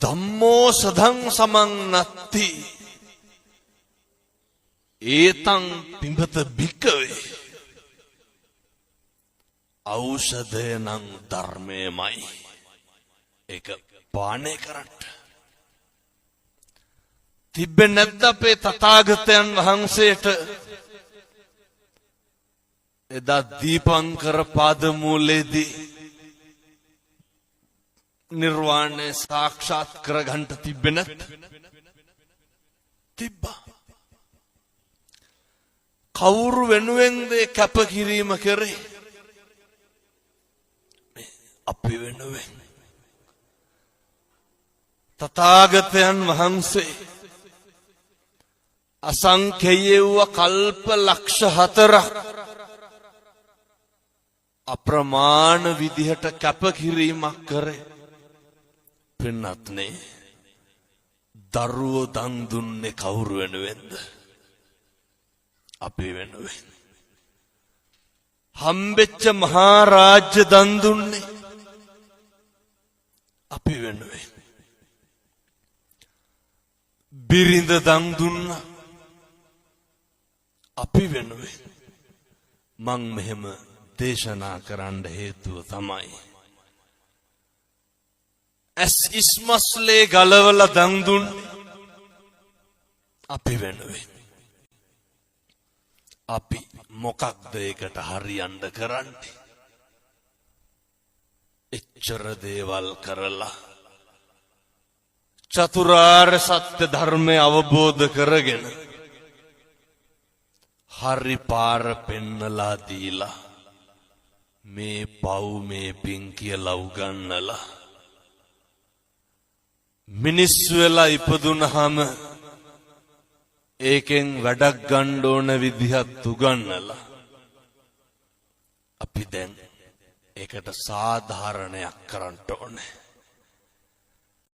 ධම්මෝ සදං සමං නත්ති ඒතං පිඹත භික්කවේ ඖෂධයනං ධර්මයමයි. ඒක පානය කරන්න තිබ්බේ නැද්ද අපේ තථාගතයන් වහන්සේට එදා දීපංකර පාදමූලයේදී නිර්වාණය සාක්ෂාත් කරගන්න තිබ්බේ නැත්? තිබ්බා. කවුරු වෙනුවෙන්ද කැපකිරීම කරේ? අපි වෙනුවෙන්. තථාගතයන් වහන්සේ අසංඛේය වූ කල්ප ලක්ෂ 4ක් අප්‍රමාණ විදිහට කැපකිරීමක් කරේ. පින්නත්නේ දරුවෝ දන් දුන්නේ කවුරු වෙනුවෙන්ද? අපි වෙනුවෙන්. හම්බෙච්ච මහා රාජ්‍ය දන් දුන්නේ අපි වෙනුවෙන්. බිරිඳ දන් දුන්නා අපි වෙනුවෙන්. මං මෙහෙම දේශනා කරන්න හේතුව තමයි ඇස් ඉස්මස්ලේ ගලවලා දන් දුන්නේ අපි වෙනුවෙන්. අපි මොකක්ද ඒකට හරියන්න කරන්නේ? එච්චර දේවල් කරලා චතුරාර්ය සත්‍ය ධර්මය අවබෝධ කරගෙන හරි පාර පෙන්නලා දීලා මේ පව් මේ පින් කියලා උගන්නලා මිනිස්සු වෙලා ඉපදුනහම ඒකෙන් වැඩක් ගන්න ඕන විදිහත් උගන්නලා අපි දැන් ඒකට සාධාරණයක් කරන්න ඕනේ.